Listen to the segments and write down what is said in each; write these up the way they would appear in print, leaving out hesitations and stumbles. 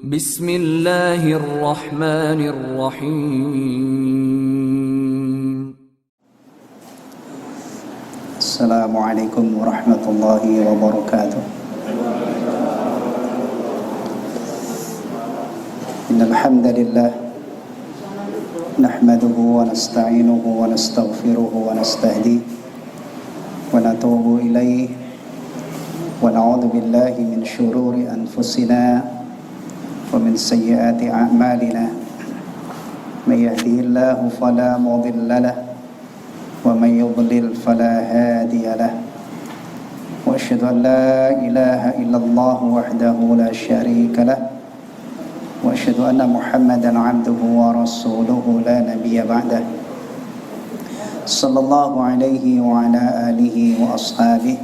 Bismillahirrahmanirrahim. Assalamualaikum warahmatullahi wabarakatuh. Innal hamdalillah nahmaduhu wa nasta'inuhu wa nastaghfiruhu wa nastahdihi wa natubu ilaihi wa na'udzu billahi min syururi anfusina wa min sayyiati a'malina. May yahdihillahu fala mudilla lahu wa may yudlil fala hadiya lahu. Wa asyhadu an la ilaha illallah wahdahu la syarika lahu wa asyhadu anna Muhammadan 'abduhu wa rasuluhu la nabiyya ba'dah. Sallallahu alaihi wa ala alihi wa ashabihi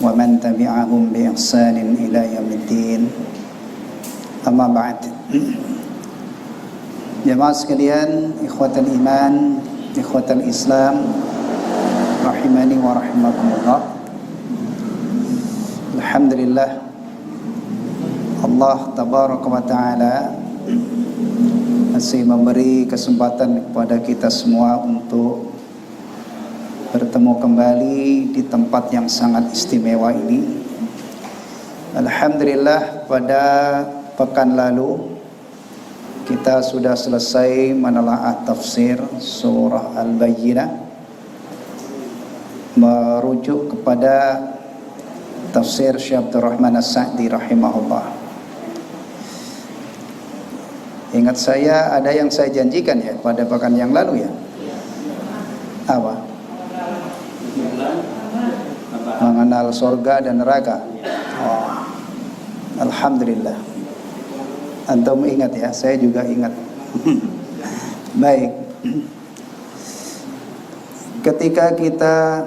wa man tabi'ahum bi ihsanin ila yaumiddin. Amma ba'd. Jemaah sekalian, ikhwatal iman, ikhwatal Islam, rahimani wa rahimakumullah. Alhamdulillah, Allah tabaraka wa ta'ala masih memberi kesempatan kepada kita semua untuk bertemu kembali di tempat yang sangat istimewa ini. Alhamdulillah, pada pekan lalu kita sudah selesai menelaah tafsir surah Al-Bayyinah, merujuk kepada tafsir Syekh Abdul Rahman As-Sa'di rahimahullah. Ingat saya ada yang saya janjikan ya pada pekan yang lalu ya. Apa? Mengenal surga dan neraka. Oh, alhamdulillah. Antum ingat ya, saya juga ingat. Baik. Ketika kita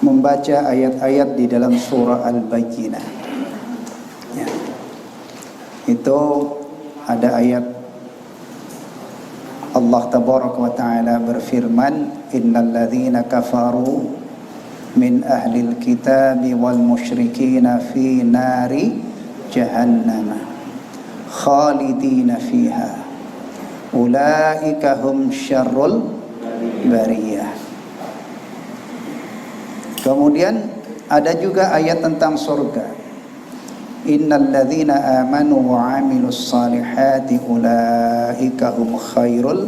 membaca ayat-ayat di dalam surah Al-Bayyinah ya, itu ada ayat Allah tabaraka wa ta'ala berfirman, innal ladzina kafaru min ahlil kitabi wal musyrikina fi nari jahannam khalidina fiha ulaika hum syarrul bariyah. Kemudian ada juga ayat tentang surga, innal ladzina amanu wa amilus salihati ulaika hum khairul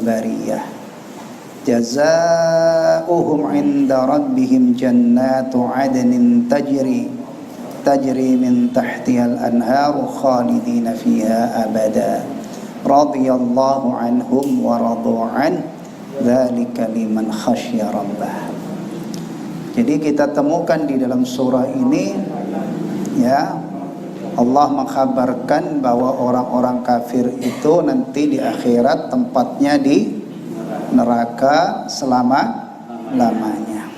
bariyah jazaohum 'inda rabbihim jannatu 'adnin tajri min tahtihal anharu khalidina fiha abada radhiyallahu anhum wa radu an dzalika liman khasyya rabbah. Jadi kita temukan di dalam surah ini ya, Allah mengkhabarkan bahwa orang-orang kafir itu nanti di akhirat tempatnya di neraka selama-lamanya.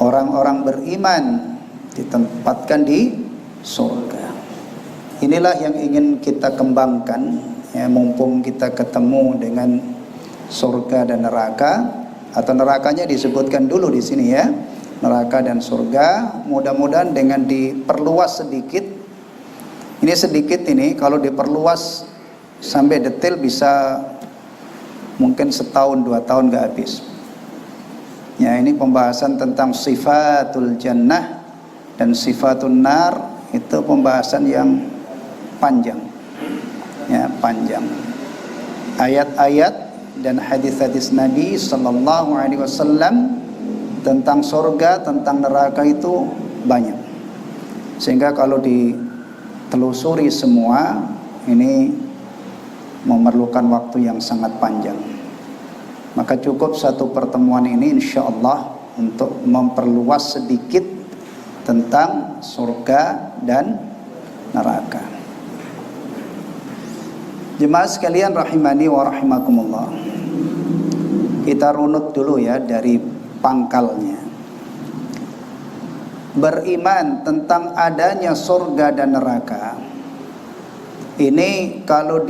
Orang-orang beriman ditempatkan di surga. Inilah yang ingin kita kembangkan ya, mumpung kita ketemu dengan surga dan neraka, atau nerakanya disebutkan dulu di sini ya, neraka dan surga. Mudah-mudahan dengan diperluas sedikit, ini sedikit ini, kalau diperluas sampai detail bisa mungkin setahun 2 tahun gak habis. Ya, ini pembahasan tentang sifatul jannah dan sifatun nar, itu pembahasan yang panjang. Ya, panjang. Ayat-ayat dan hadis-hadis Nabi sallallahu alaihi wasallam tentang surga, tentang neraka itu banyak. Sehingga kalau ditelusuri semua ini memerlukan waktu yang sangat panjang. Maka cukup satu pertemuan ini insyaallah untuk memperluas sedikit tentang surga dan neraka. Jemaah sekalian rahimani wa rahimakumullah. Kita runut dulu ya dari pangkalnya. Beriman tentang adanya surga dan neraka ini kalau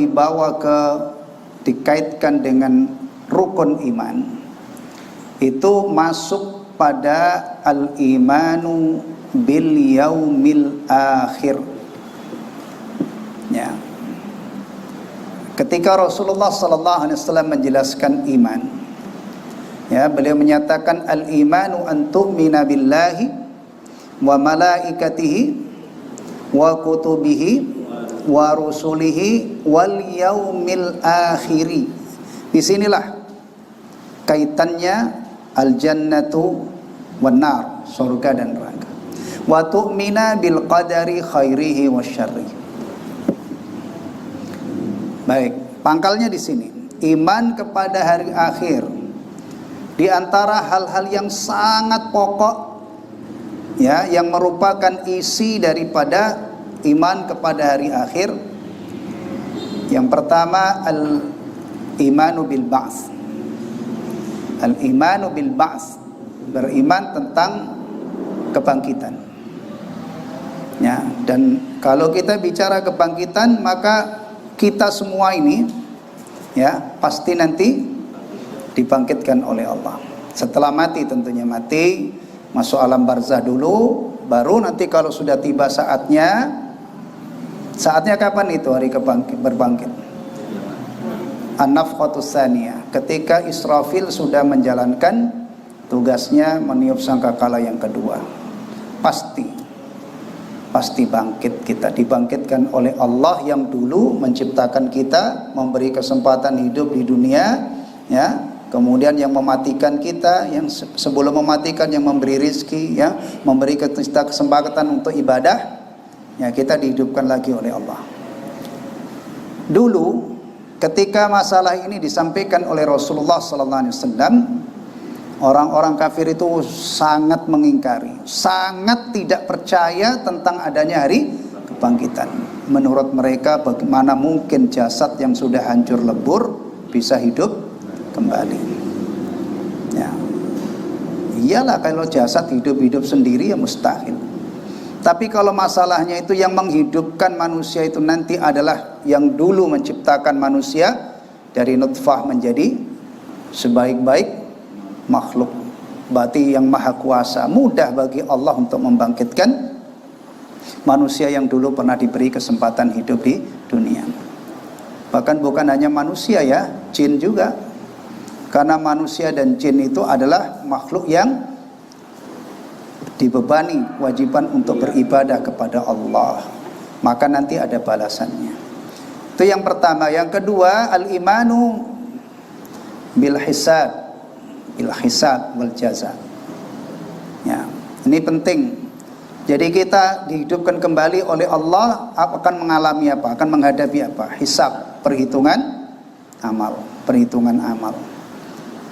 dikaitkan dengan rukun iman, itu masuk kepada al-imanu bil yaumil akhir. Ya. Ketika Rasulullah sallallahu alaihi wasallam menjelaskan iman, ya, beliau menyatakan al-imanu an tu'mina billahi wa malaikatihi wa kutubihi wa rusulihi wal yaumil akhiri. Disinilah kaitannya al-jannatu wan nar, surga dan neraka. Wa tu'mina bil qadari khairihi wasyarrihi. Baik, pangkalnya di sini. Iman kepada hari akhir. Di antara hal-hal yang sangat pokok, ya, yang merupakan isi daripada iman kepada hari akhir, yang pertama al-imanu bil ba'ts. Al-imanu bil ba'ts, beriman tentang kebangkitan. Ya, dan kalau kita bicara kebangkitan, maka kita semua ini, ya, pasti nanti dibangkitkan oleh Allah. Setelah mati, tentunya mati, masuk alam barzah dulu, baru nanti kalau sudah tiba saatnya kapan itu hari berbangkit? An-nafkhatus tsaniyah, ketika Israfil sudah menjalankan tugasnya meniup sangkakala yang kedua. Pasti bangkit kita, dibangkitkan oleh Allah yang dulu menciptakan kita, memberi kesempatan hidup di dunia, ya. Kemudian yang mematikan kita, yang sebelum mematikan yang memberi rizki, ya, memberi kita kesempatan untuk ibadah, ya, kita dihidupkan lagi oleh Allah. Dulu ketika masalah ini disampaikan oleh Rasulullah SAW, orang-orang kafir itu sangat mengingkari, sangat tidak percaya tentang adanya hari kebangkitan. Menurut mereka, bagaimana mungkin jasad yang sudah hancur lebur bisa hidup kembali? Ya, iyalah, kalau jasad hidup-hidup sendiri ya mustahil. Tapi kalau masalahnya itu yang menghidupkan manusia itu nanti adalah yang dulu menciptakan manusia dari nutfah menjadi sebaik-baik makhluk, berarti yang maha kuasa, mudah bagi Allah untuk membangkitkan manusia yang dulu pernah diberi kesempatan hidup di dunia. Bahkan bukan hanya manusia, ya, jin juga. Karena manusia dan jin itu adalah makhluk yang dibebani kewajiban untuk beribadah kepada Allah, maka nanti ada balasannya. Itu yang pertama. Yang kedua, al-imanu bil hisab wal jaza. Ya, ini penting. Jadi kita dihidupkan kembali oleh Allah, akan mengalami apa? Akan menghadapi apa? Hisab, perhitungan amal.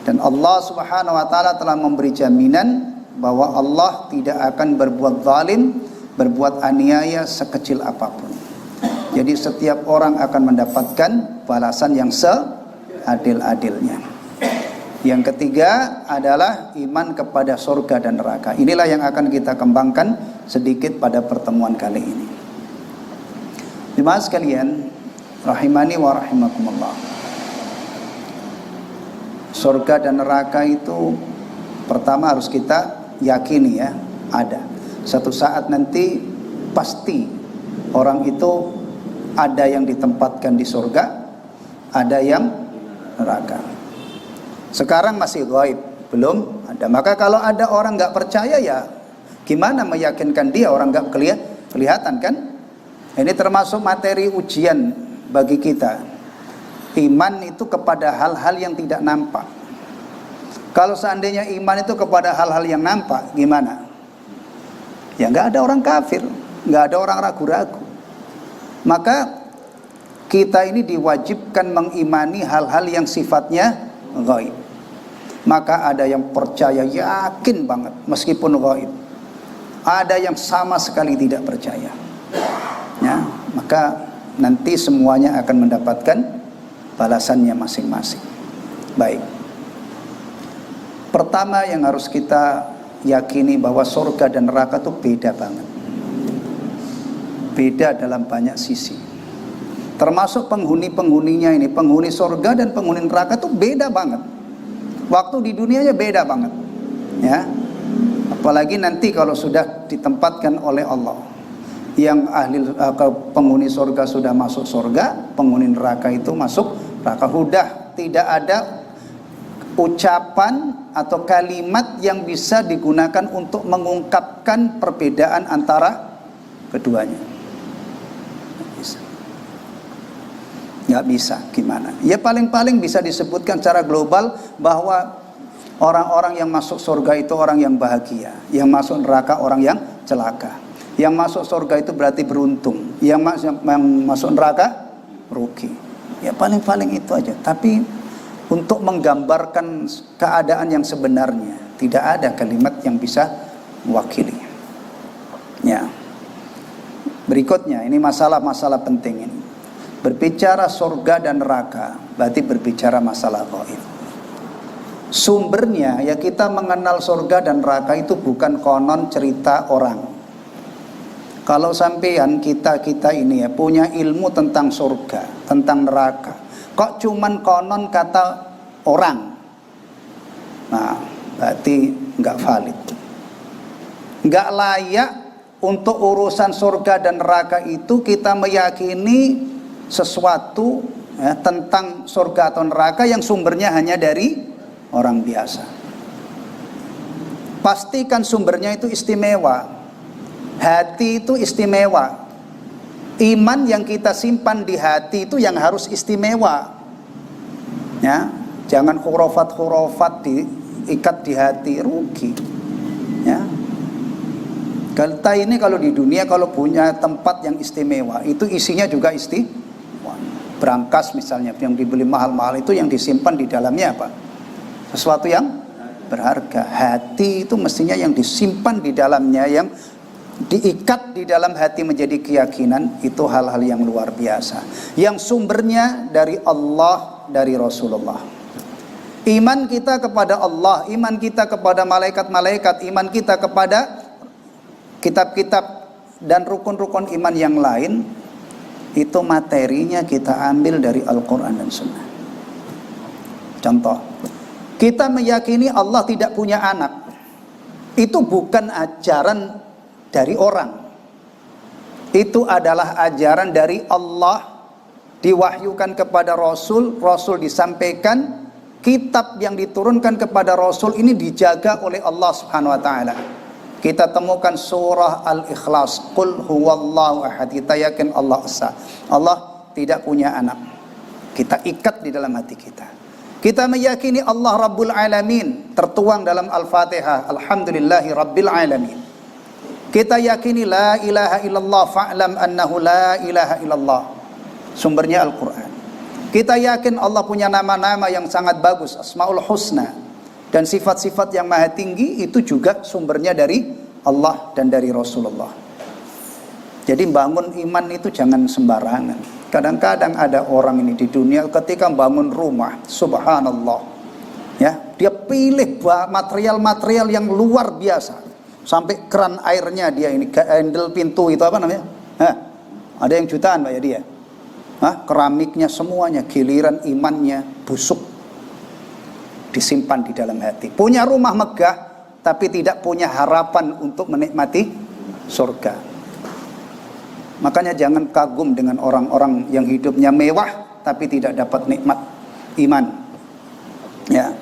Dan Allah Subhanahu wa taala telah memberi jaminan bahwa Allah tidak akan berbuat zalim, berbuat aniaya sekecil apapun. Jadi setiap orang akan mendapatkan balasan yang seadil-adilnya. Yang ketiga adalah iman kepada surga dan neraka. Inilah yang akan kita kembangkan sedikit pada pertemuan kali ini. Jemaah sekalian, rahimani wa rahimakumullah. Surga dan neraka itu pertama harus kita yakini, ya, ada. Satu saat nanti pasti orang itu ada yang ditempatkan di surga, ada yang neraka. Sekarang masih ghaib, belum ada. Maka kalau ada orang nggak percaya, ya gimana meyakinkan dia? Orang nggak kelihatan kan? Ini termasuk materi ujian bagi kita. Iman itu kepada hal-hal yang tidak nampak. Kalau seandainya iman itu kepada hal-hal yang nampak, gimana? Ya nggak ada orang kafir, nggak ada orang ragu-ragu. Maka kita ini diwajibkan mengimani hal-hal yang sifatnya ghaib. Maka ada yang percaya yakin banget meskipun ghaib. Ada yang sama sekali tidak percaya. Ya, maka nanti semuanya akan mendapatkan balasannya masing-masing. Baik. Pertama yang harus kita yakini bahwa surga dan neraka itu beda banget. Beda dalam banyak sisi. Termasuk penghuni-penghuninya ini, penghuni surga dan penghuni neraka itu beda banget. Waktu di dunianya beda banget. Ya. Apalagi nanti kalau sudah ditempatkan oleh Allah, yang penghuni surga sudah masuk surga, penghuni neraka itu masuk neraka. Sudah tidak ada ucapan atau kalimat yang bisa digunakan untuk mengungkapkan perbedaan antara keduanya. Nggak bisa, gimana? Ya paling-paling bisa disebutkan secara global bahwa orang-orang yang masuk surga itu orang yang bahagia, yang masuk neraka orang yang celaka. Yang masuk surga itu berarti beruntung, yang masuk neraka rugi. Ya paling-paling itu aja. Tapi untuk menggambarkan keadaan yang sebenarnya, tidak ada kalimat yang bisa mewakili. Ya. Berikutnya, ini masalah-masalah penting ini. Berbicara surga dan neraka berarti berbicara masalah gaib. Sumbernya ya kita mengenal surga dan neraka itu bukan konon cerita orang. Kalau sampean kita ini ya punya ilmu tentang surga, tentang neraka, kok cuman konon kata orang, nah berarti nggak valid, nggak layak untuk urusan surga dan neraka itu kita meyakini sesuatu ya, tentang surga atau neraka yang sumbernya hanya dari orang biasa. Pastikan sumbernya itu istimewa. Hati itu istimewa. Iman yang kita simpan di hati itu yang harus istimewa. Ya, jangan khurafat diikat di hati, rugi. Ya. Kita ini kalau di dunia kalau punya tempat yang istimewa, itu isinya juga istimewa. Berangkas misalnya yang dibeli mahal-mahal itu yang disimpan di dalamnya apa? Sesuatu yang berharga. Hati itu mestinya yang disimpan di dalamnya, yang diikat di dalam hati menjadi keyakinan, itu hal-hal yang luar biasa. Yang sumbernya dari Allah, dari Rasulullah. Iman kita kepada Allah, iman kita kepada malaikat-malaikat, iman kita kepada kitab-kitab dan rukun-rukun iman yang lain, itu materinya kita ambil dari Al-Quran dan Sunnah. Contoh, kita meyakini Allah tidak punya anak. Itu bukan ajaran dari orang. Itu adalah ajaran dari Allah, diwahyukan kepada Rasul, Rasul disampaikan, kitab yang diturunkan kepada Rasul ini dijaga oleh Allah Subhanahu wa taala. Kita temukan surah Al-Ikhlas, Qul huwallahu ahad. Kita yakin Allah esa. Allah tidak punya anak. Kita ikat di dalam hati kita. Kita meyakini Allah Rabbul Alamin, tertuang dalam Al-Fatihah, Alhamdulillahi Rabbil Alamin. Kita yakini la ilaha illallah fa'lam annahu la ilaha illallah. Sumbernya Al-Quran. Kita yakin Allah punya nama-nama yang sangat bagus, Asmaul Husna. Dan sifat-sifat yang maha tinggi itu juga sumbernya dari Allah dan dari Rasulullah. Jadi bangun iman itu jangan sembarangan. Kadang-kadang ada orang ini di dunia ketika bangun rumah, subhanallah, ya dia pilih material-material yang luar biasa, sampai keran airnya dia ini, handle pintu itu apa namanya? Ada yang jutaan Pak ya dia. Keramiknya semuanya, giliran imannya busuk. Disimpan di dalam hati. Punya rumah megah tapi tidak punya harapan untuk menikmati surga. Makanya jangan kagum dengan orang-orang yang hidupnya mewah tapi tidak dapat nikmat iman. Ya.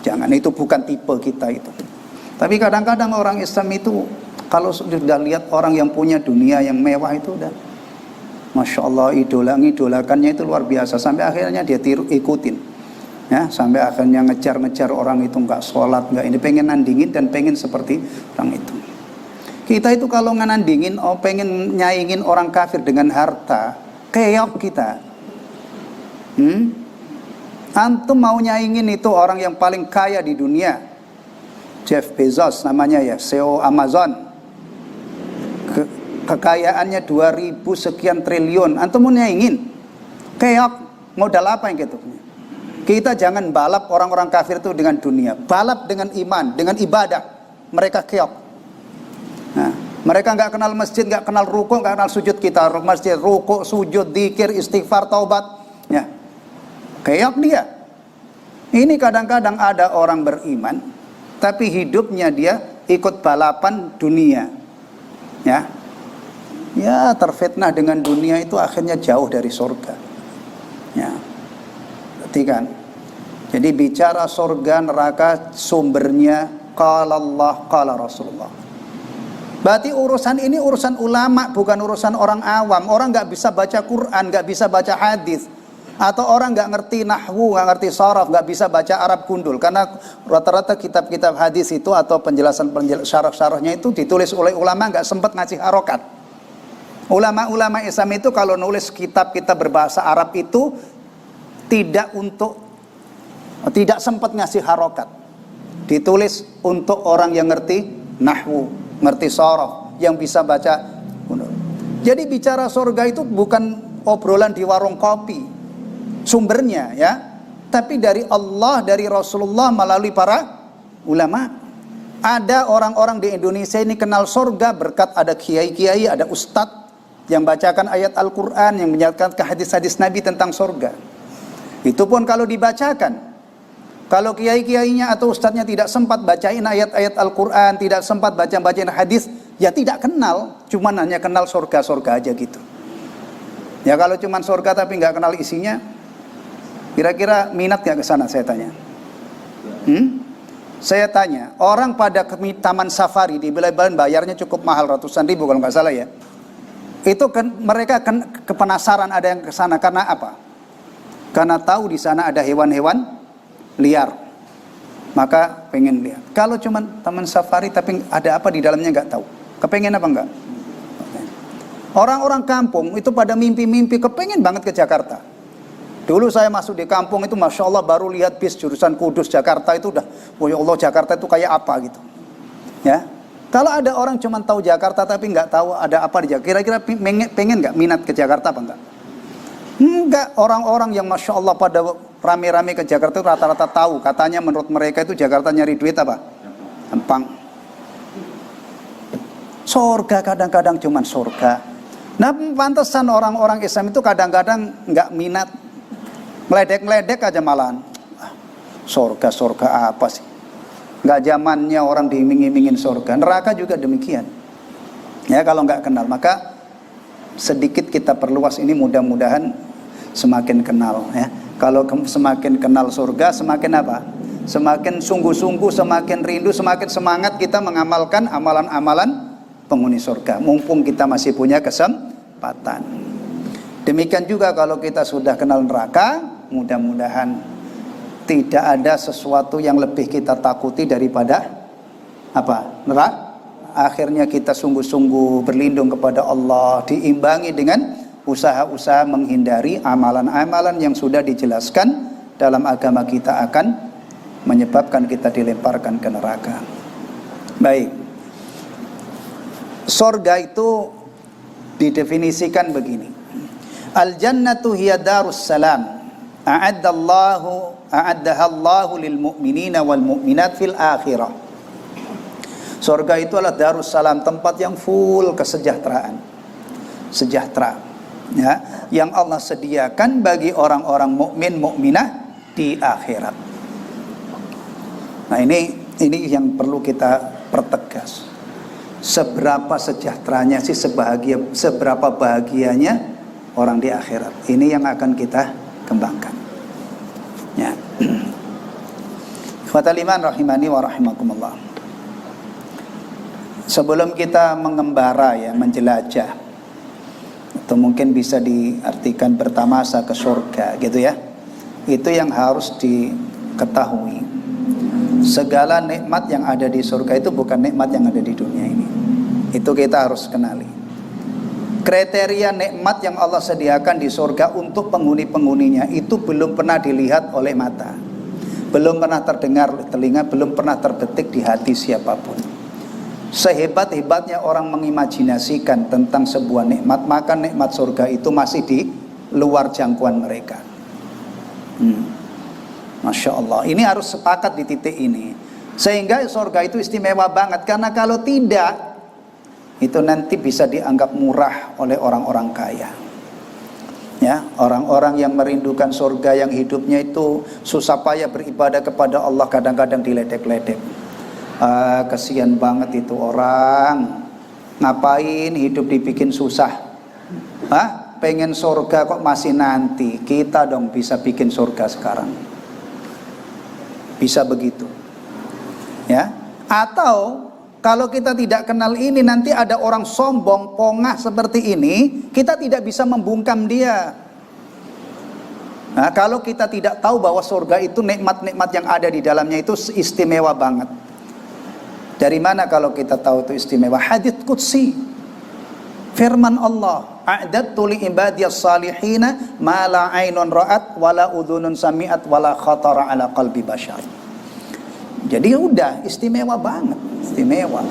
Jangan, itu bukan tipe kita itu. Tapi kadang-kadang orang Islam itu kalau sudah lihat orang yang punya dunia yang mewah itu udah Masya Allah, idolakannya itu luar biasa. Sampai akhirnya dia ikutin. Ya, sampai akhirnya ngejar-ngejar orang itu nggak sholat, nggak ini, pengen nandingin dan pengen seperti orang itu. Kita itu kalau nganandingin, pengen nyaingin orang kafir dengan harta, keok kita. Antum mau nyaingin itu orang yang paling kaya di dunia, Jeff Bezos namanya ya, CEO Amazon. Kekayaannya 2000 sekian triliun. Antum mau nyaingin, keok, modal apa yang gitu? Kita jangan balap orang-orang kafir itu dengan dunia, balap dengan iman, dengan ibadah. Mereka keok. Nah, mereka nggak kenal masjid, nggak kenal ruku, nggak kenal sujud. Kita masjid, ruku, sujud, dzikir, istighfar, taubat. Ya, keok dia. Ini kadang-kadang ada orang beriman, tapi hidupnya dia ikut balapan dunia, ya, terfitnah dengan dunia itu akhirnya jauh dari surga, ya. Berarti kan, jadi bicara surga neraka sumbernya qala Allah qala Rasulullah. Berarti urusan ini urusan ulama, bukan urusan orang awam. Orang nggak bisa baca Quran, nggak bisa baca hadis, atau orang nggak ngerti nahwu, nggak ngerti sharaf, nggak bisa baca Arab gundul. Karena rata-rata kitab-kitab hadis itu atau penjelasan syarah-syarahnya itu ditulis oleh ulama nggak sempat ngasih harokat. Ulama-ulama Islam itu kalau nulis kitab-kitab berbahasa Arab itu tidak sempat ngasih harokat. Ditulis untuk orang yang ngerti nahwu, ngerti sharaf, yang bisa baca gundul. Jadi bicara surga itu bukan obrolan di warung kopi sumbernya, ya, tapi dari Allah, dari Rasulullah melalui para ulama. Ada orang-orang di Indonesia ini kenal surga berkat ada kiai-kiai, ada ustadz yang bacakan ayat Al-Quran, yang menyatakan hadis-hadis Nabi tentang surga. Itu pun kalau dibacakan. Kalau kiai-kiainya atau ustadznya tidak sempat bacain ayat-ayat Al-Quran, tidak sempat bacain hadis, ya tidak kenal, cuman hanya kenal surga-surga aja gitu. Ya kalau cuman surga tapi nggak kenal isinya, kira-kira minat gak ke sana, saya tanya? Saya tanya, orang pada ke taman safari di Bilebalen bayarnya cukup mahal, ratusan ribu kalau nggak salah ya. Itu mereka kepenasaran ada yang ke sana karena apa? Karena tahu di sana ada hewan-hewan liar, maka pengen lihat. Kalau cuman taman safari tapi ada apa di dalamnya nggak tahu, kepengen apa enggak? Orang-orang kampung itu pada mimpi-mimpi kepengen banget ke Jakarta. Dulu saya masuk di kampung itu, Masya Allah, baru lihat bis jurusan Kudus Jakarta itu udah, oh ya Allah, Jakarta itu kayak apa gitu, ya. Kalau ada orang cuma tahu Jakarta tapi nggak tahu ada apa di Jakarta, kira-kira pengen nggak, minat ke Jakarta apa enggak? Enggak. Orang-orang yang Masya Allah pada rame-rame ke Jakarta itu rata-rata tahu, katanya menurut mereka itu Jakarta nyari duit apa? Gampang. Surga kadang-kadang cuman surga. Nah, pantesan orang-orang Islam itu kadang-kadang nggak minat, meledek-meledek aja malahan. Surga apa sih? Nggak zamannya orang diiming-imingin surga. Neraka juga demikian. Ya kalau nggak kenal, maka sedikit kita perluas ini, mudah-mudahan semakin kenal. Ya, kalau semakin kenal surga, semakin apa? Semakin sungguh-sungguh, semakin rindu, semakin semangat kita mengamalkan amalan-amalan penghuni surga. Mumpung kita masih punya kesempatan. Demikian juga kalau kita sudah kenal neraka, mudah-mudahan tidak ada sesuatu yang lebih kita takuti daripada apa? Neraka. Akhirnya kita sungguh-sungguh berlindung kepada Allah, diimbangi dengan usaha-usaha menghindari amalan-amalan yang sudah dijelaskan dalam agama kita akan menyebabkan kita dilemparkan ke neraka. Baik. Surga itu didefinisikan begini. Al-jannatu hiya darus salam. A'addaha Allahu lil mu'minina wal mu'minat fil akhirah. Surga itu adalah darus salam, tempat yang full kesejahteraan. Sejahtera, ya, yang Allah sediakan bagi orang-orang mukmin mukminah di akhirat. Nah, ini yang perlu kita pertegas. Seberapa sejahteranya sih, seberapa bahagianya orang di akhirat. Ini yang akan kita kembangkan. Ya. Ikhwatal iman rahimani wa rahimakumullah. Sebelum kita mengembara, ya, menjelajah, atau mungkin bisa diartikan bertamasa ke surga gitu ya, itu yang harus diketahui. Segala nikmat yang ada di surga itu bukan nikmat yang ada di dunia ini. Itu kita harus kenali. Kriteria nikmat yang Allah sediakan di surga untuk penghuni-penghuninya itu belum pernah dilihat oleh mata, belum pernah terdengar oleh telinga, belum pernah terbetik di hati siapapun. Sehebat-hebatnya orang mengimajinasikan tentang sebuah nikmat, maka nikmat surga itu masih di luar jangkauan mereka. Masya Allah, ini harus sepakat di titik ini. Sehingga surga itu istimewa banget. Karena kalau tidak, itu nanti bisa dianggap murah oleh orang-orang kaya. Ya, orang-orang yang merindukan surga, yang hidupnya itu susah payah beribadah kepada Allah, kadang-kadang diledek-ledek. Kesian banget itu orang, ngapain hidup dibikin susah. Pengen surga kok masih nanti. Kita dong bisa bikin surga sekarang. Bisa begitu, ya. Atau kalau kita tidak kenal ini, nanti ada orang sombong, pongah seperti ini, kita tidak bisa membungkam dia. Nah, kalau kita tidak tahu bahwa surga itu nikmat-nikmat yang ada di dalamnya itu istimewa banget. Dari mana kalau kita tahu itu istimewa? Hadits qudsi, firman Allah, a'dadtu li ibadiyas salihina ma la 'ainun ra'at wa la udhunun sami'at wa la khatara 'ala qalbi bashar. Jadi udah istimewa banget, istimewa.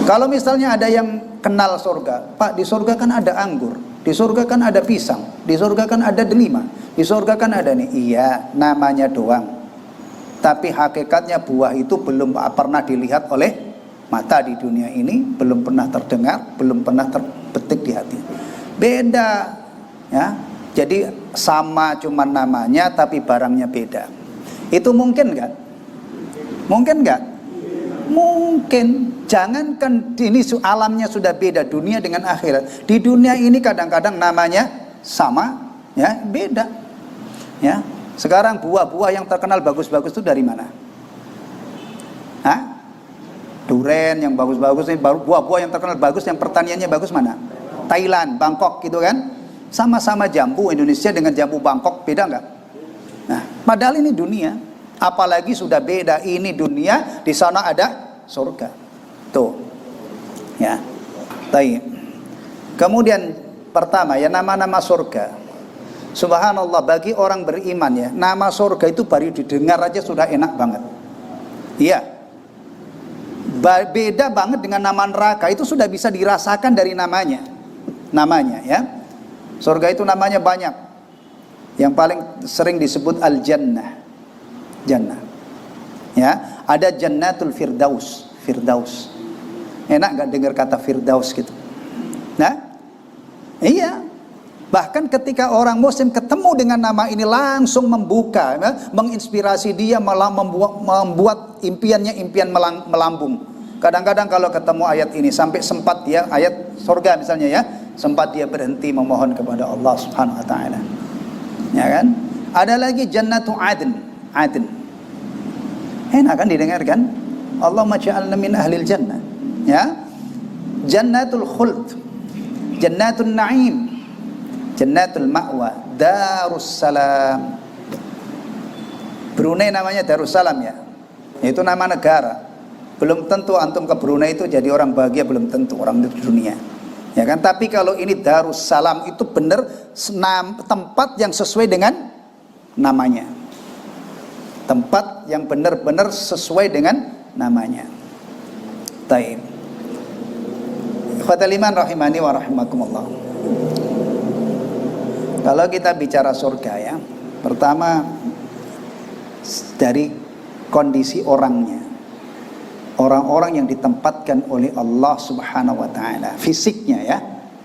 Kalau misalnya ada yang kenal surga, Pak, di surga kan ada anggur, di surga kan ada pisang, di surga kan ada delima, di surga kan ada nih. Iya, namanya doang. Tapi hakikatnya buah itu belum pernah dilihat oleh mata di dunia ini, belum pernah terdengar, belum pernah terbetik di hati. Beda, ya. Jadi sama cuman namanya tapi barangnya beda. Itu mungkin nggak? Mungkin nggak? Mungkin. Jangankan ini alamnya sudah beda, dunia dengan akhirat. Di dunia ini kadang-kadang namanya sama, ya, beda. Ya. Sekarang buah-buah yang terkenal bagus-bagus itu dari mana? Duren yang bagus-bagus ini, buah-buah yang terkenal bagus, yang pertaniannya bagus mana? Thailand, Bangkok gitu kan? Sama-sama jambu Indonesia dengan jambu Bangkok, beda nggak? Nah, padahal ini dunia. Apalagi sudah beda, ini dunia, di sana ada surga. Tuh. Ya. Baik. Kemudian pertama ya, nama-nama surga. Subhanallah, bagi orang beriman ya, nama surga itu baru didengar aja sudah enak banget. Iya. Beda banget dengan nama neraka, itu sudah bisa dirasakan dari namanya. Namanya ya. Surga itu namanya banyak. Yang paling sering disebut Al-Jannah. Jannah, ya, ada Jannatul Firdaus, Firdaus. Enak gak dengar kata Firdaus gitu? Nah, iya. Bahkan ketika orang Muslim ketemu dengan nama ini langsung membuka, ya, menginspirasi dia, malah membuat impiannya impian melambung. Kadang-kadang kalau ketemu ayat ini sampai sempat dia, ayat surga misalnya ya, sempat dia berhenti memohon kepada Allah Subhanahu Wa Taala. Ya kan? Ada lagi Jannatu Adn. Adn. Enak kan didengarkan? Allahumma ja'alna min ahlil jannah. Ya. Jannatul khuld, Jannatul na'im, Jannatul ma'wa, Darussalam. Brunei namanya Darussalam ya. Itu nama negara. Belum tentu antum ke Brunei itu jadi orang bahagia, belum tentu orang di dunia. Ya kan? Tapi kalau ini Darussalam itu benar tempat yang sesuai dengan namanya. Tempat yang benar-benar sesuai dengan namanya. Taib. Ikhwatal iman rahimani wa rahimakumullah. Kalau kita bicara surga ya, pertama dari kondisi orangnya. Orang-orang yang ditempatkan oleh Allah Subhanahu wa taala, fisiknya ya,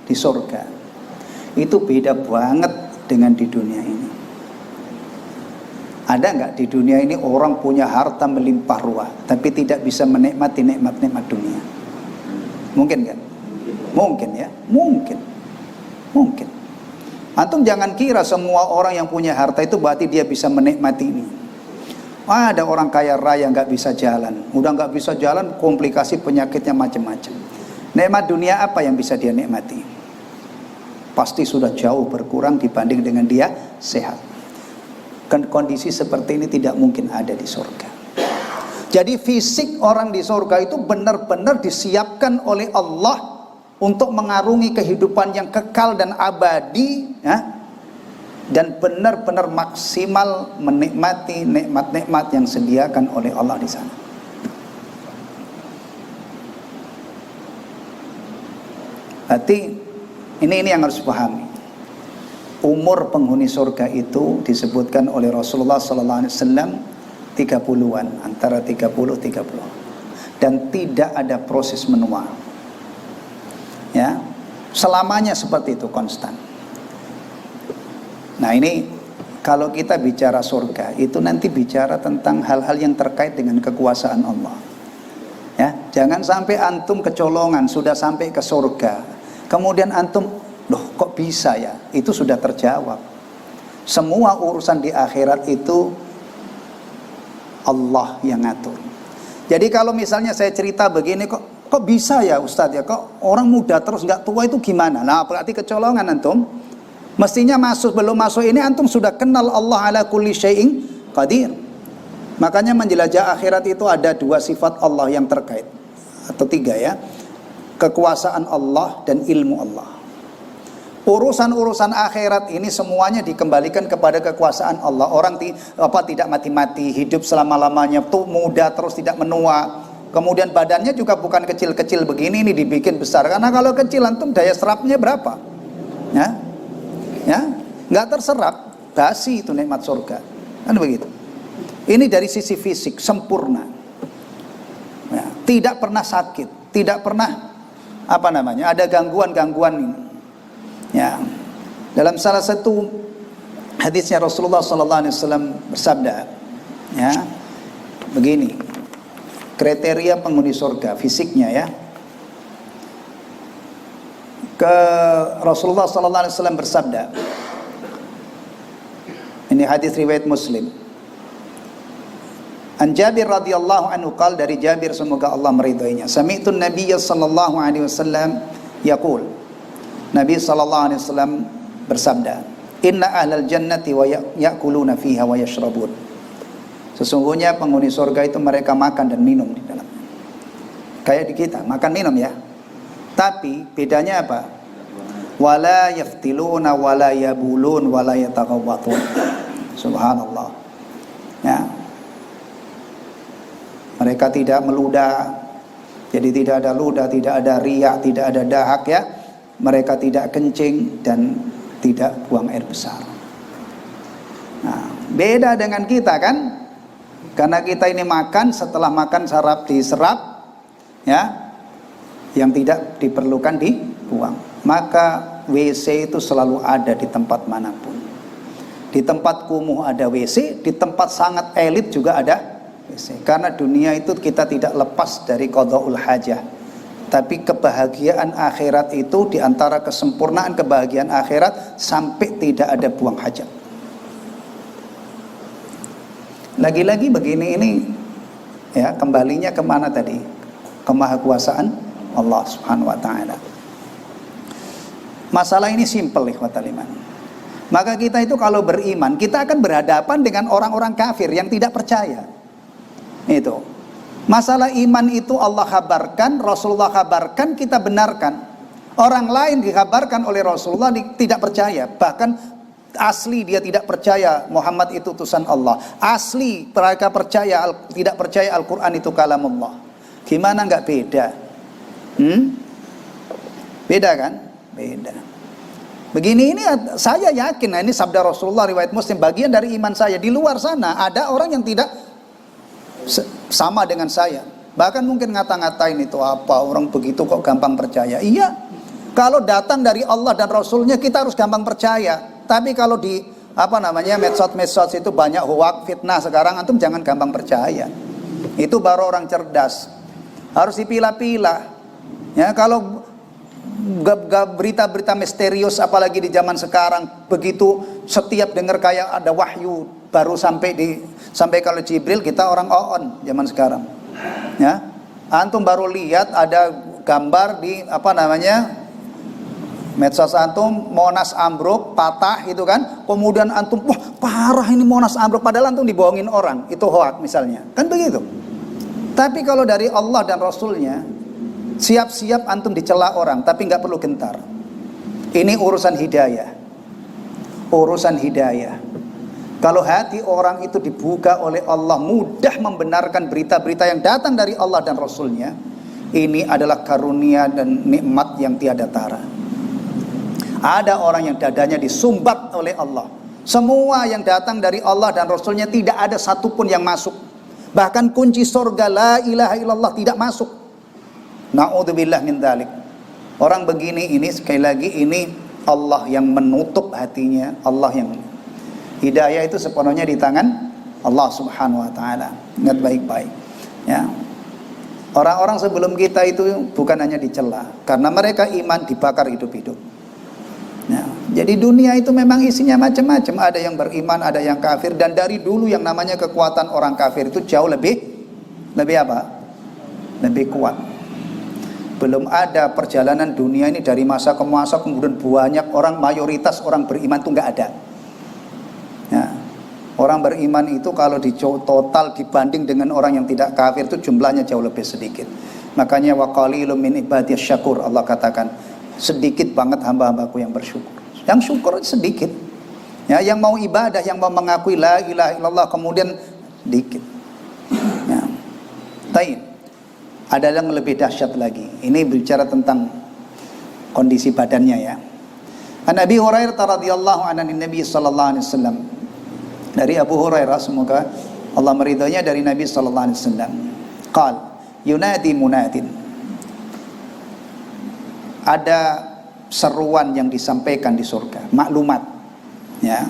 di surga. Itu beda banget dengan di dunia ini. Ada nggak di dunia ini orang punya harta melimpah ruah, tapi tidak bisa menikmati nikmat-nikmat dunia? Mungkin kan? Mungkin ya, mungkin. Antum jangan kira semua orang yang punya harta itu berarti dia bisa menikmati ini. Ada orang kaya raya nggak bisa jalan, udah nggak bisa jalan, komplikasi penyakitnya macam-macam. Nikmat dunia apa yang bisa dia nikmati? Pasti sudah jauh berkurang dibanding dengan dia sehat. Kondisi seperti ini tidak mungkin ada di surga. Jadi fisik orang di surga itu benar-benar disiapkan oleh Allah untuk mengarungi kehidupan yang kekal dan abadi, ya, dan benar-benar maksimal menikmati nikmat-nikmat yang disediakan oleh Allah di sana. Berarti ini yang harus dipahami. Umur penghuni surga itu disebutkan oleh Rasulullah sallallahu alaihi wasallam 30-an, antara 30. Dan tidak ada proses menua. Ya. Selamanya seperti itu, konstan. Nah, ini kalau kita bicara surga, itu nanti bicara tentang hal-hal yang terkait dengan kekuasaan Allah. Jangan sampai antum kecolongan sudah sampai ke surga, kemudian antum, loh kok bisa ya? Itu sudah terjawab. Semua urusan di akhirat itu Allah yang ngatur. Jadi kalau misalnya saya cerita begini, kok bisa ya Ustadz ya, kok orang muda terus nggak tua itu gimana? Nah berarti kecolongan antum. Mestinya belum masuk ini antum sudah kenal Allah ala kulli syai'in qadir. Makanya menjelajah akhirat itu ada 2 sifat Allah yang terkait, atau 3 ya. Kekuasaan Allah dan ilmu Allah. Urusan-urusan akhirat ini semuanya dikembalikan kepada kekuasaan Allah. Orang tidak mati-mati, hidup selama-lamanya, tuh muda terus tidak menua. Kemudian badannya juga bukan kecil-kecil begini, ini dibikin besar. Karena kalau kecil antum daya serapnya berapa? Ya, nggak terserap, basi itu nikmat surga. Kan begitu. Ini dari sisi fisik sempurna. Ya, tidak pernah sakit, tidak pernah ada gangguan-gangguan ini. Ya, dalam salah satu hadisnya Rasulullah SAW bersabda, ya, begini, kriteria penghuni surga fisiknya ya. Rasulullah SAW bersabda, ini hadis riwayat Muslim. An Jabir radhiyallahu anhu qala, dari Jabir semoga Allah meridhoinya, sami'tu an-nabiy sallallahu alaihi wasallam yaqul, Nabi sallallahu alaihi wasallam bersabda, inna ahlal jannati wa ya'kuluna fiha wa yashrabun. Sesungguhnya penghuni surga itu mereka makan dan minum di dalamnya. Kayak di kita, makan minum ya. Tapi bedanya apa? Wala yaftiluna wala yabulun wala yataghawwatun. Subhanallah. Ya. Mereka tidak meludah. Jadi tidak ada ludah, tidak ada riak, tidak ada dahak ya. Mereka tidak kencing dan tidak buang air besar. Nah, beda dengan kita kan? Karena kita ini makan, setelah makan diserap ya, yang tidak diperlukan dibuang. Maka WC itu selalu ada di tempat manapun. Di tempat kumuh ada WC, di tempat sangat elit juga ada WC. Karena dunia itu kita tidak lepas dari qada'ul hajah. Tapi kebahagiaan akhirat itu, diantara kesempurnaan kebahagiaan akhirat, sampai tidak ada buang hajat. Lagi-lagi begini, ini ya, kembalinya kemana tadi? Kemahakuasaan Allah subhanahu wa ta'ala. Masalah ini simpel ikhwatal iman. Maka kita itu kalau beriman, kita akan berhadapan dengan orang-orang kafir yang tidak percaya. Itu masalah iman itu Allah kabarkan, Rasulullah kabarkan, kita benarkan. Orang lain dikabarkan oleh Rasulullah tidak percaya. Bahkan asli dia tidak percaya Muhammad itu utusan Allah. Asli mereka tidak percaya Al-Quran itu kalamullah. Gimana nggak beda? Beda kan? Beda. Begini, ini saya yakin, ini sabda Rasulullah riwayat Muslim, bagian dari iman saya. Di luar sana ada orang yang tidak sama dengan saya, bahkan mungkin ngata-ngatain itu apa, orang begitu kok gampang percaya. Iya, kalau datang dari Allah dan Rasulnya kita harus gampang percaya. Tapi kalau di medsos itu banyak hoak, fitnah sekarang, antum jangan gampang percaya. Itu baru orang cerdas, harus dipilah-pilah ya. Kalau berita-berita misterius apalagi di zaman sekarang, begitu setiap dengar kayak ada wahyu baru sampai kalau Jibril, kita orang on zaman sekarang ya. Antum baru lihat ada gambar di medsos antum, Monas ambruk, patah itu kan, kemudian antum, wah parah ini Monas ambruk, padahal antum dibohongin orang, itu hoak misalnya, kan begitu. Tapi kalau dari Allah dan Rasulnya, siap-siap antum dicela orang, tapi nggak perlu gentar. Ini urusan hidayah. Urusan hidayah. Kalau hati orang itu dibuka oleh Allah, mudah membenarkan berita-berita yang datang dari Allah dan Rasulnya, ini adalah karunia dan nikmat yang tiada tara. Ada orang yang dadanya disumbat oleh Allah. Semua yang datang dari Allah dan Rasulnya tidak ada satupun yang masuk. Bahkan kunci surga la ilaha illallah tidak masuk. Na'udzubillah min dzalik. Orang begini ini sekali lagi ini Allah yang menutup hatinya, Allah yang hidayah itu sepenuhnya di tangan Allah subhanahu wa ta'ala. Ingat baik-baik ya. Orang-orang sebelum kita itu bukan hanya dicela, karena mereka iman dibakar hidup-hidup. Nah, jadi dunia itu memang isinya macam-macam. Ada yang beriman, ada yang kafir. Dan dari dulu yang namanya kekuatan orang kafir itu jauh lebih apa? Lebih kuat. Belum ada perjalanan dunia ini dari masa ke masa kemudian banyak orang, mayoritas orang beriman itu nggak ada. Nah, orang beriman itu kalau di total dibanding dengan orang yang tidak kafir itu jumlahnya jauh lebih sedikit. Makanya wa qalilum min ibadiyas syakur, Allah katakan sedikit banget hamba-hambaku yang bersyukur. Yang syukur sedikit. Ya, yang mau ibadah, yang mau mengakui la ilaha illallah kemudian sedikit. Ya. Taib. Ada yang lebih dahsyat lagi. Ini bicara tentang kondisi badannya ya. An Abi Hurairah radhiyallahu anhu Nabi sallallahu alaihi wasallam. Dari Abu Hurairah, semoga Allah meridhoinya, dari Nabi sallallahu alaihi wasallam. Qal yunadi munadin. Ada seruan yang disampaikan di surga, maklumat ya.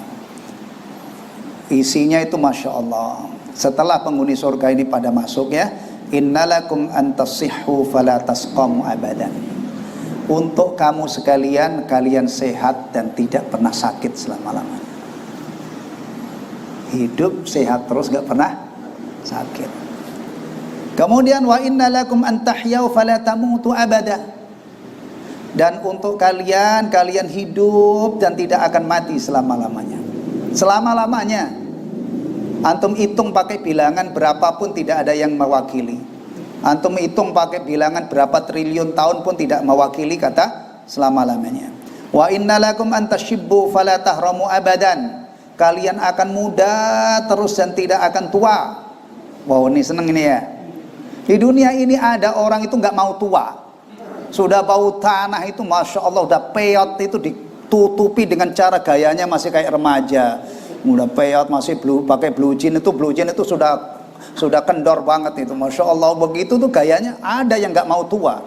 Isinya itu Masya Allah. Setelah penghuni surga ini pada masuk ya, innalakum antasihhu fala tasqamu abadan. Untuk kamu sekalian, kalian sehat dan tidak pernah sakit selama-lamanya. Hidup sehat terus, gak pernah sakit. Kemudian wa innalakum antahyau fala tamutu abada. Dan untuk kalian, kalian hidup dan tidak akan mati selama-lamanya. Selama-lamanya. Antum hitung pakai bilangan berapapun tidak ada yang mewakili. Antum hitung pakai bilangan berapa triliun tahun pun tidak mewakili kata selama-lamanya. Wa innalakum antashibbu fala tahramu abadan. Kalian akan muda terus dan tidak akan tua. Wow, ini seneng ini ya. Di dunia ini ada orang itu nggak mau tua. Sudah bau tanah itu Masya Allah, udah peot itu ditutupi dengan cara gayanya masih kayak remaja. Udah peot masih pakai blue jean itu sudah kendor banget itu. Masya Allah, begitu tuh gayanya. Ada yang nggak mau tua.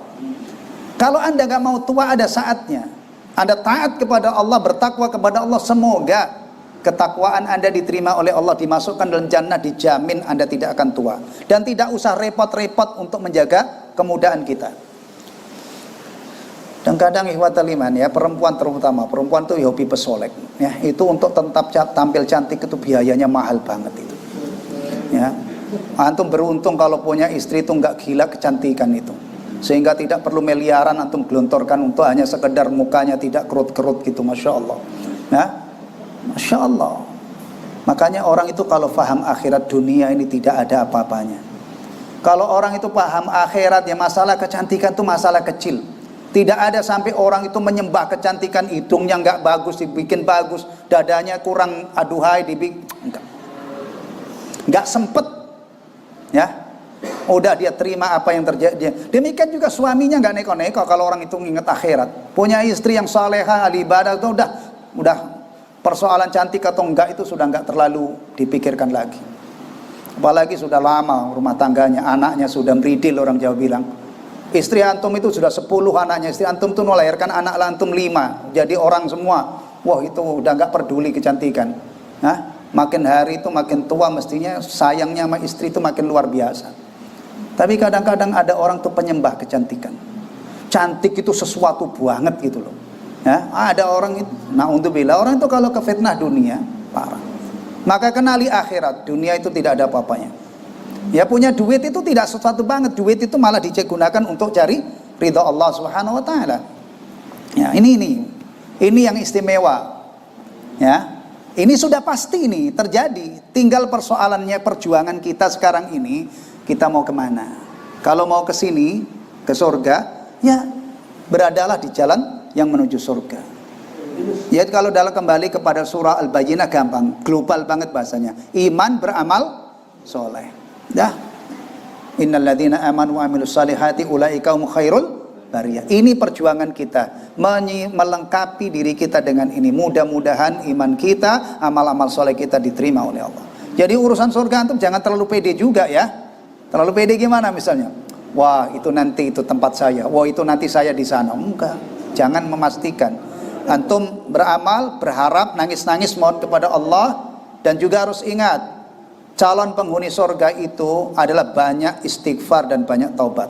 Kalau Anda nggak mau tua, ada saatnya Anda taat kepada Allah, bertakwa kepada Allah, semoga ketakwaan Anda diterima oleh Allah, dimasukkan dalam jannah, dijamin Anda tidak akan tua. Dan tidak usah repot-repot untuk menjaga kemudahan kita. Dan kadang ikhwatal iman ya, perempuan terutama, perempuan itu hobi pesolek ya, itu untuk tetap tampil cantik itu biayanya mahal banget itu ya. Antum beruntung kalau punya istri itu nggak gila kecantikan itu, sehingga tidak perlu miliaran antum gelontorkan untuk hanya sekedar mukanya tidak kerut-kerut gitu. Masya Allah ya, Masya Allah. Makanya orang itu kalau paham akhirat, dunia ini tidak ada apa-apanya. Kalau orang itu paham akhirat ya, masalah kecantikan itu masalah kecil. Tidak ada sampai orang itu menyembah kecantikan, hidungnya nggak bagus dibikin bagus, dadanya kurang aduhai dibikin nggak sempet ya. Udah dia terima apa yang terjadi. Demikian juga suaminya nggak neko-neko kalau orang itu ingat akhirat. Punya istri yang salehah, ahli ibadah itu udah persoalan cantik atau enggak itu sudah nggak terlalu dipikirkan lagi. Apalagi sudah lama rumah tangganya, anaknya sudah meridil, orang Jawa bilang. Istri antum itu sudah 10 anaknya, istri antum tuh melahirkan anak antum 5, jadi orang semua. Wah, itu udah nggak peduli kecantikan. Nah, makin hari itu makin tua, mestinya sayangnya sama istri itu makin luar biasa. Tapi kadang-kadang ada orang tuh penyembah kecantikan. Cantik itu sesuatu banget gitu loh. Ya, ada orang itu, naudzubillah, orang itu kalau kefitnah dunia parah. Maka kenali akhirat, dunia itu tidak ada apa-apanya. Ya, punya duit itu tidak sesuatu banget. Duit itu malah digunakan untuk cari ridha Allah Subhanahu wa taala. Ya, ini yang istimewa. Ya. Ini sudah pasti ini terjadi. Tinggal persoalannya perjuangan kita sekarang ini, kita mau kemana? Kalau mau ke sini, ke surga, ya beradalah di jalan yang menuju surga. Ya, kalau dalam kembali kepada surah Al-Bayyinah gampang, global banget bahasanya. Iman, beramal soleh. Dah, innalladzina amanu wa amilus salihati ulaika hum khairul bariyah. Ini perjuangan kita, melengkapi diri kita dengan ini. Mudah-mudahan iman kita, amal-amal soleh kita diterima oleh Allah. Jadi urusan surga antum jangan terlalu pede juga ya. Terlalu pede gimana misalnya? Wah, itu nanti itu tempat saya. Wah, itu nanti saya di sana. Enggak. Jangan memastikan. Antum beramal, berharap, nangis-nangis mohon kepada Allah, dan juga harus ingat calon penghuni surga itu adalah banyak istighfar dan banyak taubat.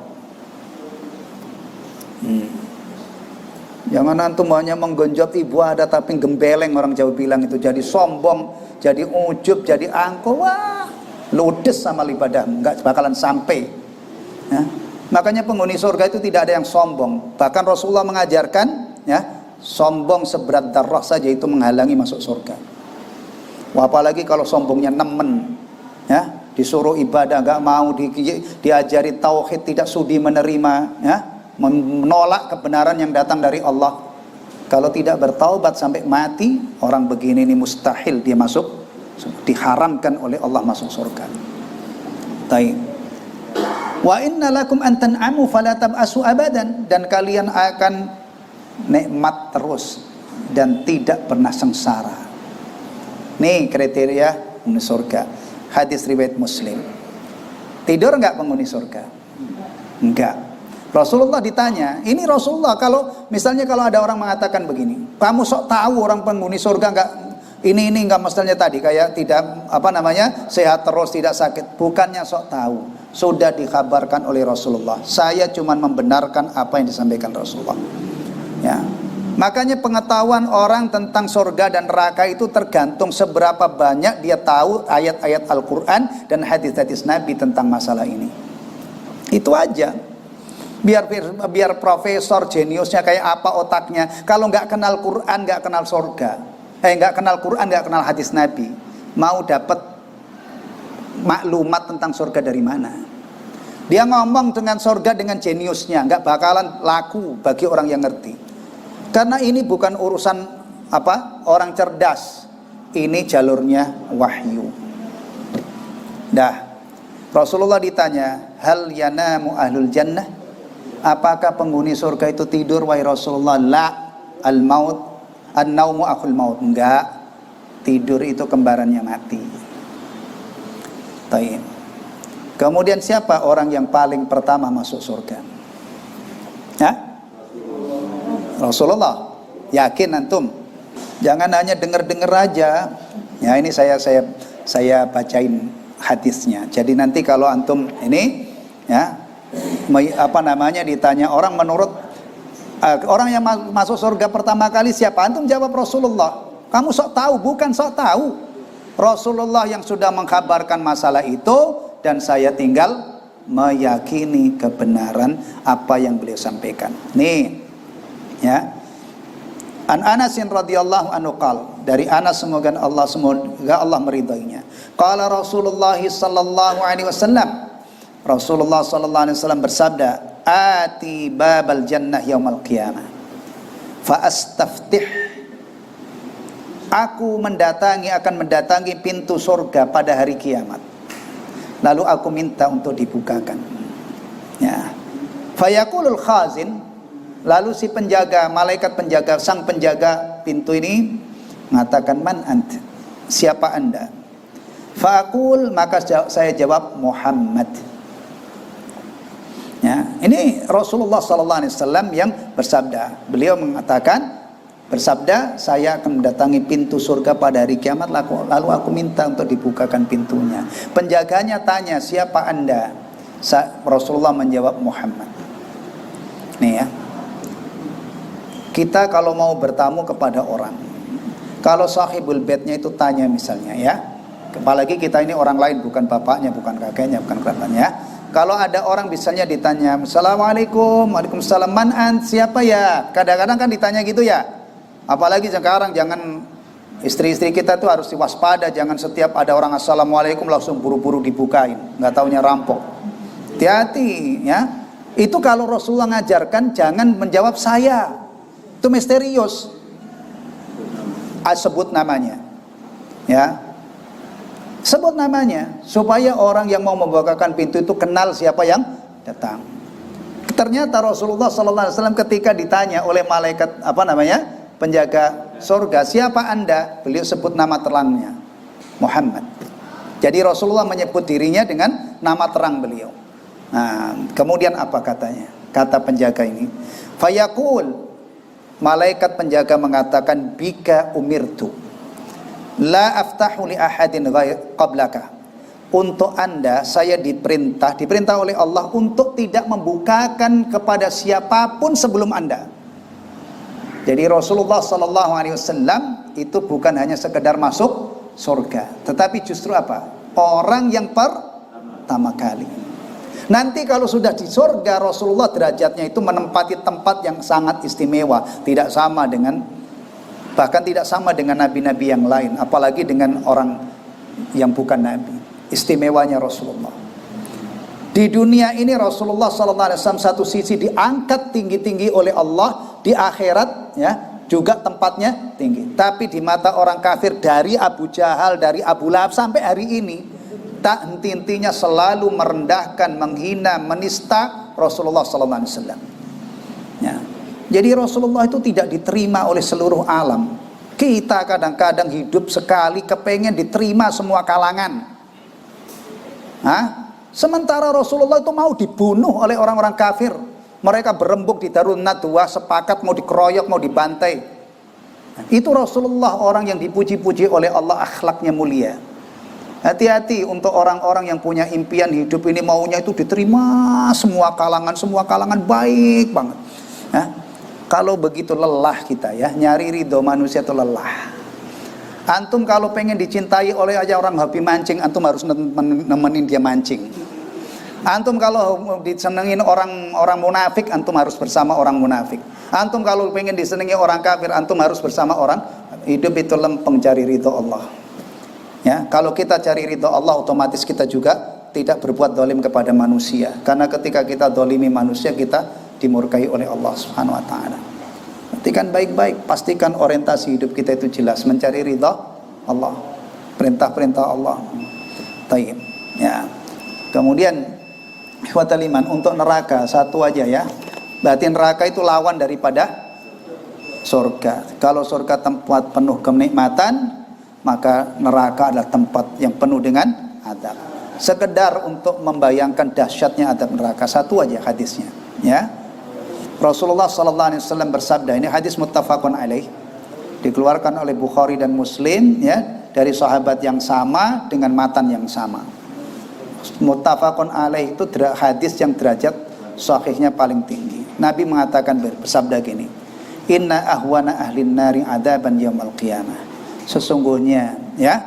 Jangan antum hanya menggenjot ibu ada tapi gembeleng, orang Jawa bilang itu, jadi sombong, jadi ujub, jadi angkuh, wah ludes sama ibadah, nggak bakalan sampai. Ya. Makanya penghuni surga itu tidak ada yang sombong. Bahkan Rasulullah mengajarkan, ya, sombong seberat darah saja itu menghalangi masuk surga. Wah, apalagi kalau sombongnya nemen, ya, disuruh ibadah nggak mau, diajari tauhid tidak sudi menerima, ya, menolak kebenaran yang datang dari Allah. Kalau tidak bertaubat sampai mati, orang begini ini mustahil dia masuk, diharamkan oleh Allah masuk surga. Baik. Wa inna lakum an tan'amu fala tab'asu abadan, dan kalian akan nikmat terus dan tidak pernah sengsara. Nih kriteria penghuni surga. Hadis riwayat Muslim. Tidur enggak penghuni surga? Enggak. Rasulullah ditanya, ini Rasulullah, kalau misalnya kalau ada orang mengatakan begini, kamu sok tahu orang penghuni surga enggak ini enggak, maksudnya tadi kayak tidak sehat terus, tidak sakit. Bukannya sok tahu, sudah dikabarkan oleh Rasulullah. Saya cuma membenarkan apa yang disampaikan Rasulullah. Ya. Makanya pengetahuan orang tentang surga dan neraka itu tergantung seberapa banyak dia tahu ayat-ayat Al-Quran dan hadis-hadis Nabi tentang masalah ini. Itu aja. Biar profesor jeniusnya kayak apa otaknya, kalau nggak kenal Quran, nggak kenal surga, nggak kenal Quran, nggak kenal hadis Nabi, mau dapat maklumat tentang surga dari mana? Dia ngomong dengan surga dengan jeniusnya, nggak bakalan laku bagi orang yang ngerti. Karena ini bukan urusan orang cerdas, ini jalurnya wahyu. Dah, Rasulullah ditanya, hal yanamu ahlul jannah? Apakah penghuni surga itu tidur, wahai Rasulullah? La, al-maut, an-naumu akhul maut. Enggak, tidur itu kembarannya mati. Taib. Kemudian siapa orang yang paling pertama masuk surga? Ya? Rasulullah. Yakin antum? Jangan hanya dengar-dengar aja. Ya, ini saya bacain hadisnya. Jadi nanti kalau antum ini, ya, ditanya orang menurut orang yang masuk surga pertama kali siapa? Antum jawab Rasulullah. Kamu sok tahu? Bukan sok tahu. Rasulullah yang sudah mengkabarkan masalah itu, dan saya tinggal meyakini kebenaran apa yang beliau sampaikan. Nih, ya. An Anasin radhiyallahu anhu qala, dari Anas semoga Allah meridainya. Qala Rasulullah sallallahu alaihi wasallam, Rasulullah sallallahu alaihi wasallam bersabda, ati babal jannah yaumal qiyamah fa astaftih. Aku akan mendatangi pintu surga pada hari kiamat, lalu aku minta untuk dibukakan. Ya. Fayaqulul khazin, lalu si penjaga, malaikat penjaga, sang penjaga pintu ini mengatakan, man ant, siapa anda? Faqul, maka saya jawab, Muhammad. Ya, ini Rasulullah SAW yang bersabda. Beliau bersabda, saya akan mendatangi pintu surga pada hari kiamat, lalu aku minta untuk dibukakan pintunya. Penjaganya tanya, siapa anda? Rasulullah menjawab, Muhammad. Nih ya, kita kalau mau bertamu kepada orang, kalau sahibul baitnya itu tanya misalnya, ya, apalagi kita ini orang lain, bukan bapaknya, bukan kakeknya, bukan kerabatnya. Kalau ada orang misalnya ditanya, Assalamualaikum, Waalaikumsalam, man ant, siapa ya? Kadang-kadang kan ditanya gitu ya. Apalagi sekarang, jangan istri-istri kita tuh harus diwaspada, jangan setiap ada orang Assalamualaikum langsung buru-buru dibukain, nggak taunya rampok. Hati-hati ya. Itu kalau Rasulullah ngajarkan jangan menjawab saya. Itu misterius. Sebut namanya. Ya. Sebut namanya supaya orang yang mau membukakan pintu itu kenal siapa yang datang. Ternyata Rasulullah SAW ketika ditanya oleh malaikat penjaga surga, siapa anda? Beliau sebut nama terangnya, Muhammad. Jadi Rasulullah menyebut dirinya dengan nama terang beliau. Nah, kemudian apa katanya? Kata penjaga ini, fayaqul, malaikat penjaga mengatakan, bika umirtu la aftahu li ahadin qablaka. untuk Anda, saya diperintah oleh Allah untuk tidak membukakan kepada siapapun sebelum Anda. Jadi Rasulullah Sallallahu Alaihi Wasallam itu bukan hanya sekedar masuk surga, tetapi justru apa? Orang yang pertama kali. Nanti kalau sudah di surga, Rasulullah derajatnya itu menempati tempat yang sangat istimewa, tidak sama dengan, bahkan tidak sama dengan nabi-nabi yang lain, apalagi dengan orang yang bukan nabi. Istimewanya Rasulullah di dunia ini, Rasulullah SAW satu sisi diangkat tinggi-tinggi oleh Allah, di akhirat ya juga tempatnya tinggi. Tapi di mata orang kafir, dari Abu Jahal, dari Abu Lahab sampai hari ini, tak henti-hentinya selalu merendahkan, menghina, menista Rasulullah SAW. Ya. Jadi Rasulullah itu tidak diterima oleh seluruh alam. Kita kadang-kadang hidup sekali kepengen diterima semua kalangan. Sementara Rasulullah itu mau dibunuh oleh orang-orang kafir. Mereka berembuk di Darun Nadwa, sepakat mau dikeroyok, mau dibantai. Itu Rasulullah, orang yang dipuji-puji oleh Allah, akhlaknya mulia. Hati-hati untuk orang-orang yang punya impian hidup ini, maunya itu diterima semua kalangan baik banget. Kalau begitu lelah kita ya, nyari ridho manusia itu lelah. Antum kalau pengen dicintai oleh aja orang hobi mancing, antum harus nemenin dia mancing. Antum kalau disenengin orang munafik, antum harus bersama orang munafik. Antum kalau pengen disenangi orang kafir, antum harus bersama orang. Hidup itu lempeng cari ridho Allah. Ya, kalau kita cari ridho Allah, otomatis kita juga tidak berbuat dolim kepada manusia. Karena ketika kita dolimi manusia, kita dimurkai oleh Allah Subhanahu Wa Taala. Perhatikan baik-baik, pastikan orientasi hidup kita itu jelas, mencari ridha Allah, perintah-perintah Allah. Taib. Ya. Kemudian ikhwatal iman, untuk neraka satu aja ya. Berarti neraka itu lawan daripada surga. Kalau surga tempat penuh kenikmatan, maka neraka adalah tempat yang penuh dengan azab. Sekedar untuk membayangkan dahsyatnya azab neraka, satu aja hadisnya, ya. Rasulullah SAW bersabda, ini hadis muttafaqun alaih, dikeluarkan oleh Bukhari dan Muslim ya, dari sahabat yang sama dengan matan yang sama. Muttafaqun alaih itu hadis yang derajat sahihnya paling tinggi. Nabi mengatakan, bersabda gini, inna ahwana ahlin nari adaban yaumil qiyamah. Sesungguhnya ya,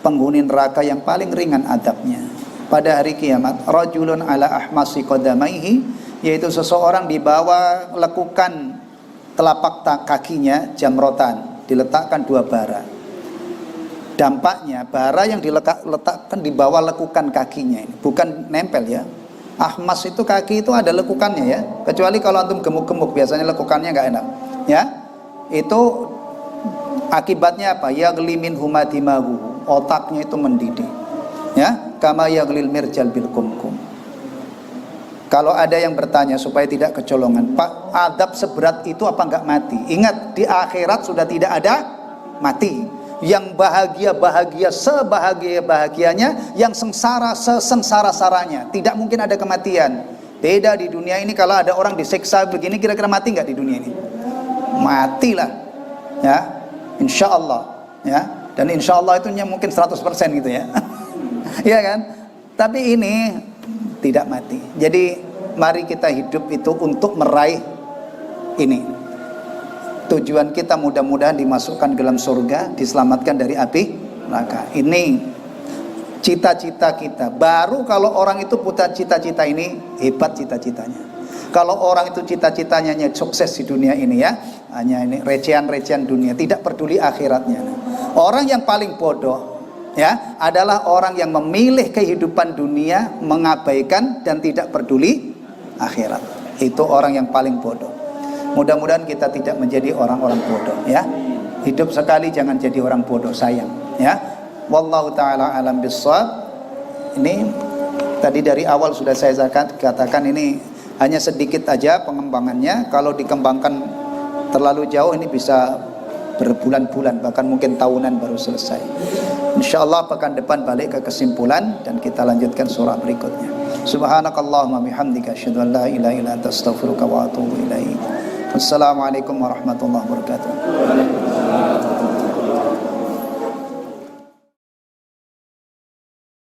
penghuni neraka yang paling ringan adabnya pada hari kiamat, rajulun ala ahmasi qadamaihi, yaitu seseorang dibawa lekukan telapak kakinya jamrotan, diletakkan 2 bara. Dampaknya bara yang diletakkan di bawah lekukan kakinya ini, bukan nempel ya. Ahmas itu kaki itu ada lekukannya ya. Kecuali kalau antum gemuk-gemuk, biasanya lekukannya nggak enak. Ya, itu akibatnya apa? Yaghli min humadimahu, otaknya itu mendidih. Ya, kama yaghlil mirjal bil kumkum. Kalau ada yang bertanya supaya tidak kecolongan, Pak, adab seberat itu apa enggak mati? Ingat, di akhirat sudah tidak ada mati. Yang bahagia-bahagia sebahagia-bahagianya, yang sengsara sesengsara-saranya. Tidak mungkin ada kematian. Beda di dunia ini, kalau ada orang disiksa begini, kira-kira mati enggak di dunia ini? Matilah. Ya, insya Allah. Ya, dan insya Allah itu mungkin 100% gitu ya. Iya kan? Tapi ini tidak mati. Jadi mari kita hidup itu untuk meraih ini. Tujuan kita mudah-mudahan dimasukkan ke dalam surga, diselamatkan dari api neraka. Ini cita-cita kita. Baru kalau orang itu punya cita-cita ini, hebat cita-citanya. Kalau orang itu cita-citanya hanya sukses di dunia ini ya, hanya ini recehan-recehan dunia, tidak peduli akhiratnya. Orang yang paling bodoh ya adalah orang yang memilih kehidupan dunia, mengabaikan dan tidak peduli akhirat. Itu orang yang paling bodoh. Mudah-mudahan kita tidak menjadi orang-orang bodoh ya. Hidup sekali, jangan jadi orang bodoh, sayang ya. Wallahu taala alam bissawab. Ini tadi dari awal sudah saya katakan, ini hanya sedikit aja pengembangannya. Kalau dikembangkan terlalu jauh, ini bisa berbulan-bulan, bahkan mungkin tahunan baru selesai. Insyaallah pekan depan balik ke kesimpulan dan kita lanjutkan surah berikutnya. Subhanakallahumma bihamdika asyhadu an la ilaha illa anta astaghfiruka wa atubu ilaik. Wassalamualaikum warahmatullahi wabarakatuh.